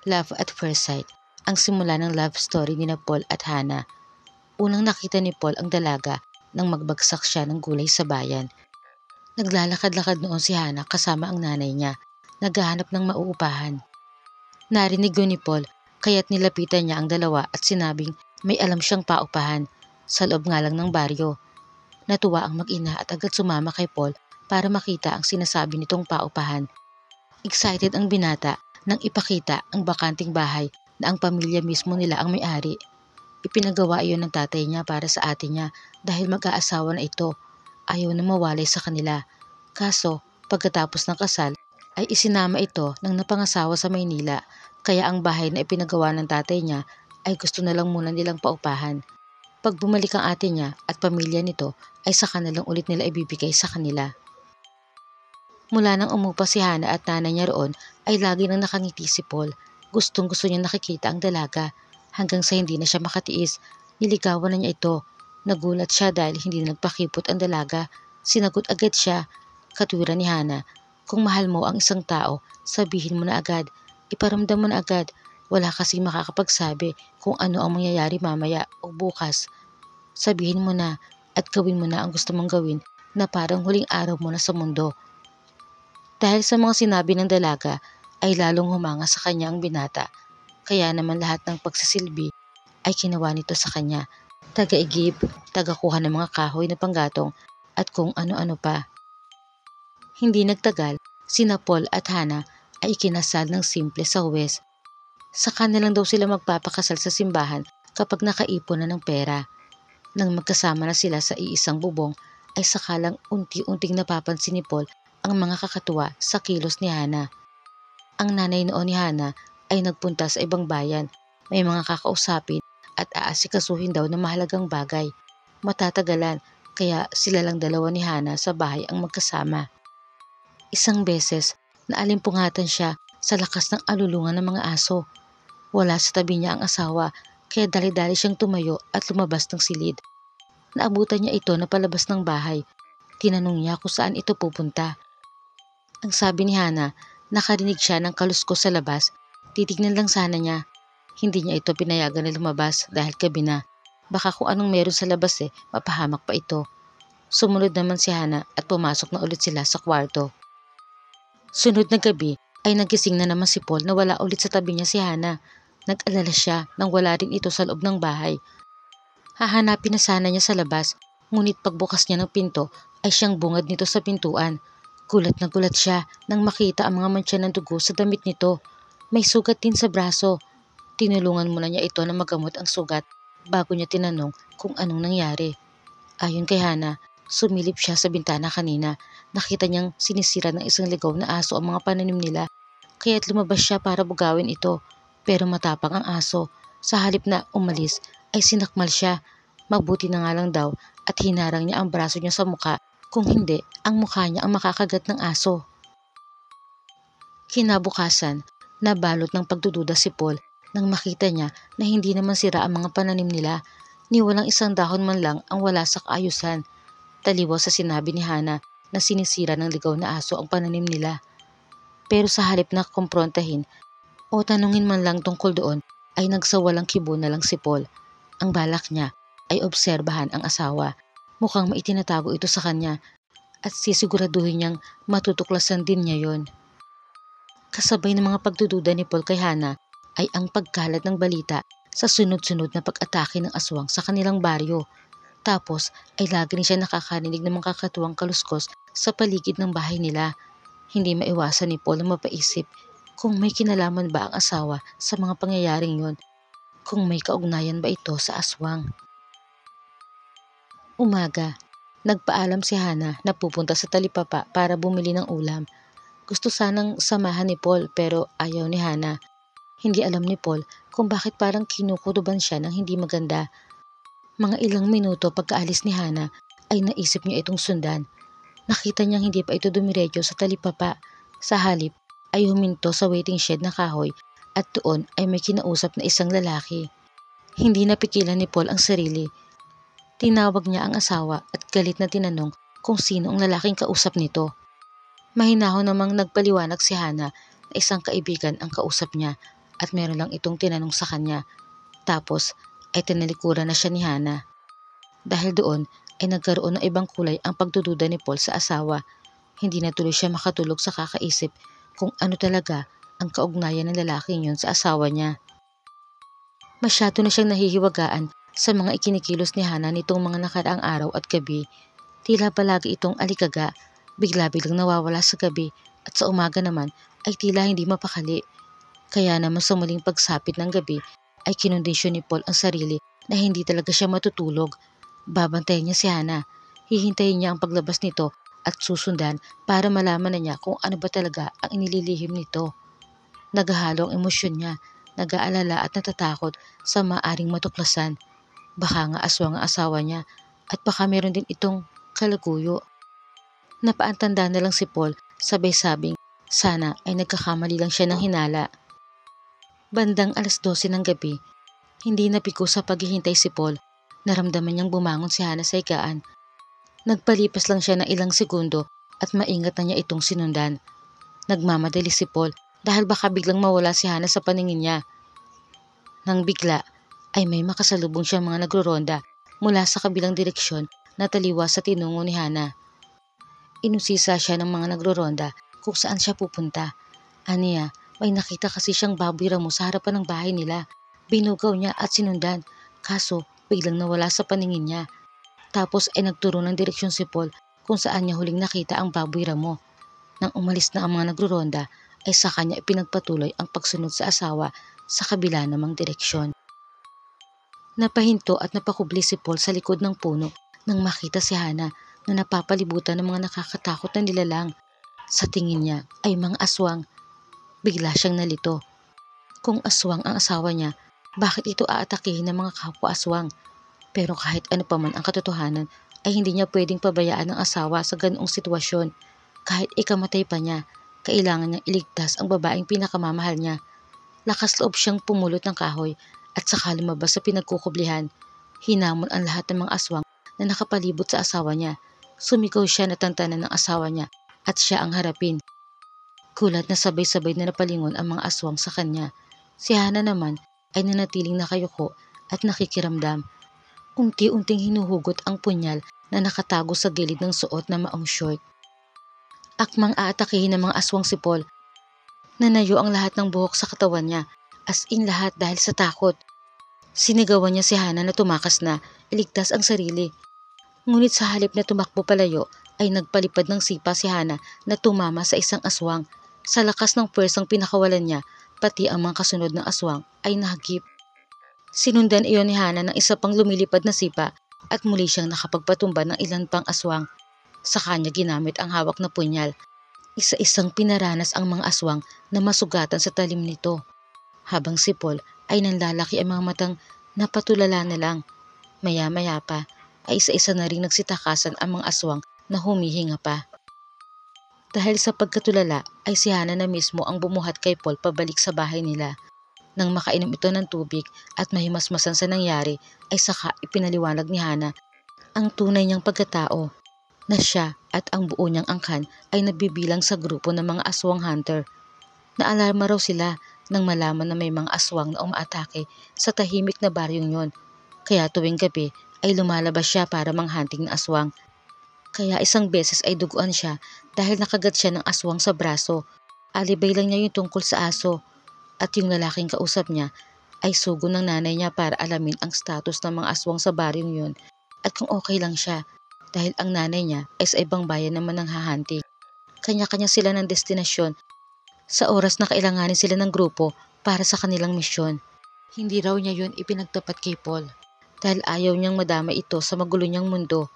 Love at First Sight, ang simula ng love story ni Paul at Hannah. Unang nakita ni Paul ang dalaga nang magbagsak siya ng gulay sa bayan. Naglalakad-lakad noon si Hannah kasama ang nanay niya, naghahanap ng mauupahan. Narinig yun ni Paul, kaya't nilapitan niya ang dalawa at sinabing may alam siyang paupahan, sa loob nga lang ng baryo. Natuwa ang mag-ina at agad sumama kay Paul para makita ang sinasabi nitong paupahan. Excited ang binata nang ipakita ang bakanting bahay na ang pamilya mismo nila ang may-ari. Ipinagawa iyon ng tatay niya para sa ate niya dahil mag-aasawa na ito. Ayaw na mawalay sa kanila. Kaso, pagkatapos ng kasal, ay isinama ito ng napangasawa sa Maynila, kaya ang bahay na ipinagawa ng tatay niya ay gusto na lang muna nilang paupahan. Pag bumalik ang ate niya at pamilya nito ay saka na lang ulit nila ibibigay sa kanila. Mula nang umupa si Hannah at nanay niya roon ay lagi nang nakangiti si Paul. Gustong gusto niya nakikita ang dalaga hanggang sa hindi na siya makatiis. Niligawan na niya ito. Nagulat siya dahil hindi na nagpakipot ang dalaga. Sinagot agad siya. Katwiran ni Hannah, kung mahal mo ang isang tao, sabihin mo na agad. Iparamdam mo na agad. Wala kasing makakapagsabi kung ano ang mangyayari mamaya o bukas. Sabihin mo na at gawin mo na ang gusto mong gawin na parang huling araw mo na sa mundo. Dahil sa mga sinabi ng dalaga ay lalong humanga sa kanya ang binata. Kaya naman lahat ng pagsisilbi ay ginawa nito sa kanya. Taga-igib, taga-kuha ng mga kahoy na panggatong at kung ano-ano pa. Hindi nagtagal, sina Paul at Hannah ay ikinasal ng simple sa huwes. Saka na lang daw sila magpapakasal sa simbahan kapag nakaipon na ng pera. Nang magkasama na sila sa iisang bubong ay sakalang unti-unting napapansin ni Paul ang mga kakatuwa sa kilos ni Hannah. Ang nanay noon ni Hannah ay nagpunta sa ibang bayan. May mga kakausapin at aasikasuhin daw na mahalagang bagay. Matatagalan, kaya sila lang dalawa ni Hannah sa bahay ang magkasama. Isang beses, naalimpungatan siya sa lakas ng alulungan ng mga aso. Wala sa tabi niya ang asawa, kaya dali-dali siyang tumayo at lumabas ng silid. Naabutan niya ito na palabas ng bahay. Tinanong niya kung saan ito pupunta. Ang sabi ni Hannah, nakarinig siya ng kaluskos sa labas. Titignan lang sana niya. Hindi niya ito pinayagan na lumabas dahil gabi na. Baka kung anong meron sa labas mapahamak pa ito. Sumunod naman si Hannah at pumasok na ulit sila sa kwarto. Sunod na gabi ay nagising na naman si Paul na wala ulit sa tabi niya si Hannah. Nag-alala siya nang wala rin ito sa loob ng bahay. Hahanapin na sana niya sa labas, ngunit pagbukas niya ng pinto ay siyang bungad nito sa pintuan. Gulat na gulat siya nang makita ang mga mantsa ng dugo sa damit nito. May sugat din sa braso. Tinulungan muna niya ito na magamot ang sugat bago niya tinanong kung anong nangyari. Ayon kay Hannah, sumilip siya sa bintana kanina. Nakita niyang sinisira ng isang ligaw na aso ang mga pananim nila. Kaya't lumabas siya para bugawin ito. Pero matapang ang aso. Sa halip na umalis ay sinakmal siya. Mabuti na nga lang daw at hinarang niya ang braso niya sa mukha. Kung hindi, ang mukha niya ang makakagat ng aso. Kinabukasan, nabalot ng pagdududa si Paul nang makita niya na hindi naman sira ang mga pananim nila, ni walang isang dahon man lang ang wala sa kaayusan. Taliwas sa sinabi ni Hannah na sinisira ng ligaw na aso ang pananim nila. Pero sa halip na kumprontahin o tanungin man lang tungkol doon, ay nagsawalang kibo na lang si Paul. Ang balak niya ay obserbahan ang asawa. Mukhang maitinatago ito sa kanya at sisiguraduhin niyang matutuklasan din niya yon. Kasabay ng mga pagdududa ni Paul kay Hannah ay ang pagkalat ng balita sa sunod-sunod na pag-atake ng aswang sa kanilang baryo. Tapos ay lagi rin siya nakakarinig ng mga kakatuwang kaluskos sa paligid ng bahay nila. Hindi maiwasan ni Paul na mapaisip kung may kinalaman ba ang asawa sa mga pangyayaring yon, kung may kaugnayan ba ito sa aswang. Umaga, nagpaalam si Hannah na pupunta sa talipapa para bumili ng ulam. Gusto sanang samahan ni Paul pero ayaw ni Hannah. Hindi alam ni Paul kung bakit parang kinukutuban siya ng hindi maganda. Mga ilang minuto pagkaalis ni Hannah ay naisip niya itong sundan. Nakita niyang hindi pa ito dumiretso sa talipapa. Sa halip ay huminto sa waiting shed na kahoy at doon ay may kinausap na isang lalaki. Hindi napigilan ni Paul ang sarili. Tinawag niya ang asawa at galit na tinanong kung sino ang lalaking kausap nito. Mahinahon namang nagpaliwanag si Hannah na isang kaibigan ang kausap niya at meron lang itong tinanong sa kanya. Tapos ay tinalikuran na siya ni Hana. Dahil doon ay nagkaroon ng ibang kulay ang pagdududa ni Paul sa asawa. Hindi na tuloy siya makatulog sa kakaisip kung ano talaga ang kaugnayan ng lalaking yun sa asawa niya. Masyado na siyang nahihiwagaan sa mga ikinikilos ni Hana nitong mga nakaraang araw at gabi. Tila palagi itong alikaga, bigla-biglang nawawala sa gabi at sa umaga naman ay tila hindi mapakali. Kaya naman sa muling pagsapit ng gabi ay kinondisyon ni Paul ang sarili na hindi talaga siya matutulog. Babantayan niya si Hana, hihintayin niya ang paglabas nito at susundan para malaman na niya kung ano ba talaga ang inililihim nito. Naghahalo ang emosyon niya, nag-aalala at natatakot sa maaring matuklasan. Baka nga aswang ang asawa niya at baka meron din itong kalaguyo. Napaantanda na lang si Paul, sabay-sabing sana ay nagkakamali lang siya ng hinala. Bandang 12:00 ng gabi, hindi napiko sa paghihintay si Paul. Naramdaman niyang bumangon si Hana sa higaan. Nagpalipas lang siya ng ilang segundo at maingat na niya itong sinundan. Nagmamadali si Paul dahil baka biglang mawala si Hana sa paningin niya. Nang bigla ay may makasalubong siyang mga nagroronda mula sa kabilang direksyon na taliwa sa tinungo ni Hana. Inusisa siya ng mga nagroronda kung saan siya pupunta. Aniya, may nakita kasi siyang baboy ramo sa harapan ng bahay nila. Binugaw niya at sinundan, kaso biglang nawala sa paningin niya. Tapos ay nagturo ng direksyon si Paul kung saan niya huling nakita ang baboy ramo. Nang umalis na ang mga nagroronda ay sa kanya ipinagpatuloy ang pagsunod sa asawa sa kabila namang direksyon. Napahinto at napakubli si Paul sa likod ng puno nang makita si Hana na napapalibutan ng mga nakakatakot na nilalang. Sa tingin niya ay mga aswang. Bigla siyang nalito. Kung aswang ang asawa niya, bakit ito aatakihin ng mga kapwa aswang? Pero kahit ano pa man ang katotohanan ay hindi niya pwedeng pabayaan ang asawa sa ganoong sitwasyon. Kahit ikamatay pa niya, kailangan niyang iligtas ang babaeng pinakamamahal niya. Lakas loob siyang pumulot ng kahoy at saka lumabas sa pinagkukublihan. Hinamon ang lahat ng mga aswang na nakapalibot sa asawa niya. Sumigaw siya na tantanan ng asawa niya at siya ang harapin. Gulat na sabay-sabay na napalingon ang mga aswang sa kanya. Si Hana naman ay nanatiling nakayuko at nakikiramdam. Unti-unting hinuhugot ang punyal na nakatago sa gilid ng suot na maong short. Akmang aatakihin ng mga aswang si Paul. Nanayo ang lahat ng buhok sa katawan niya, as in lahat dahil sa takot. Sinigawan niya si Hana na tumakas na, iligtas ang sarili. Ngunit sa halip na tumakbo palayo, ay nagpalipad ng sipa si Hana na tumama sa isang aswang. Sa lakas ng puwersang pinakawalan niya, pati ang mga kasunod ng aswang ay nahagip. Sinundan iyon ni Hana ng isa pang lumilipad na sipa at muli siyang nakapagpatumba ng ilan pang aswang. Sa kanya ginamit ang hawak na punyal. Isa-isang pinaranas ang mga aswang na masugatan sa talim nito. Habang si Paul ay nanlalaki ang mga matang napatulala na lang. Maya-maya pa ay isa-isa na ring nagsitakasan ang mga aswang na humihinga pa. Dahil sa pagkatulala ay si Hana na mismo ang bumuhat kay Paul pabalik sa bahay nila. Nang makainom ito ng tubig at mahimasmasan sa nangyari ay saka ipinaliwanag ni Hana ang tunay niyang pagkatao na siya at ang buo niyang angkan ay nabibilang sa grupo ng mga aswang hunter. Naalarma raw sila nang malaman na may mga aswang na umaatake sa tahimik na baryong yon. Kaya tuwing gabi ay lumalabas siya para manghunting ng aswang. Kaya isang beses ay duguan siya dahil nakagat siya ng aswang sa braso. Alibay lang niya yung tungkol sa aso. At yung lalaking kausap niya ay sugo ng nanay niya para alamin ang status ng mga aswang sa baryong yun at kung okay lang siya dahil ang nanay niya ay sa ibang bayan naman ng hahanti. Kanya-kanya sila ng destinasyon sa oras na kailanganin sila ng grupo para sa kanilang misyon. Hindi raw niya yun ipinagtapat kay Paul dahil ayaw niyang madama ito sa magulo niyang mundo.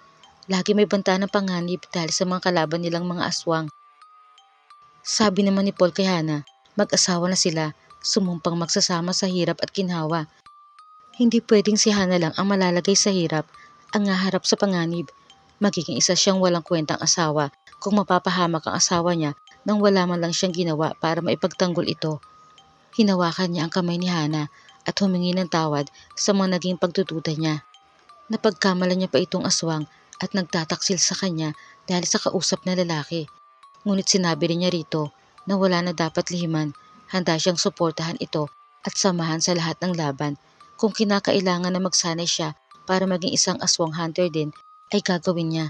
Lagi may banta ng panganib dahil sa mga kalaban nilang mga aswang. Sabi naman ni Paul kay Hana, mag-asawa na sila, sumumpang magsasama sa hirap at ginhawa. Hindi pwedeng si Hana lang ang malalagay sa hirap, ang haharap sa panganib. Magiging isa siyang walang kwentang asawa kung mapapahamak ang asawa niya nang wala man lang siyang ginawa para maipagtanggol ito. Hinawakan niya ang kamay ni Hana at humingi ng tawad sa mga naging pagdududa niya. Napagkamalan niya pa itong aswang at nagtataksil sa kanya dahil sa kausap na lalaki. Ngunit sinabi rin niya rito na wala na dapat lihiman, handa siyang suportahan ito at samahan sa lahat ng laban. Kung kinakailangan na magsanay siya para maging isang aswang hunter din, ay gagawin niya.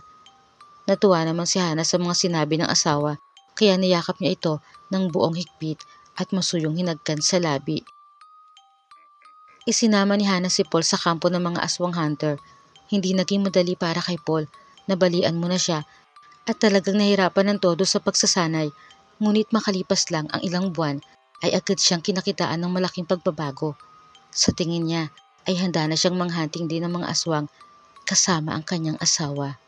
Natuwa naman si Hana sa mga sinabi ng asawa, kaya niyakap niya ito ng buong higpit at masuyong hinagkan sa labi. Isinama ni Hana si Paul sa kampo ng mga aswang hunter. Hindi naging madali para kay Paul, nabalian mo na siya at talagang nahirapan ng todo sa pagsasanay. Ngunit makalipas lang ang ilang buwan ay agad siyang kinakitaan ng malaking pagbabago. Sa tingin niya ay handa na siyang manghunting din ng mga aswang kasama ang kanyang asawa.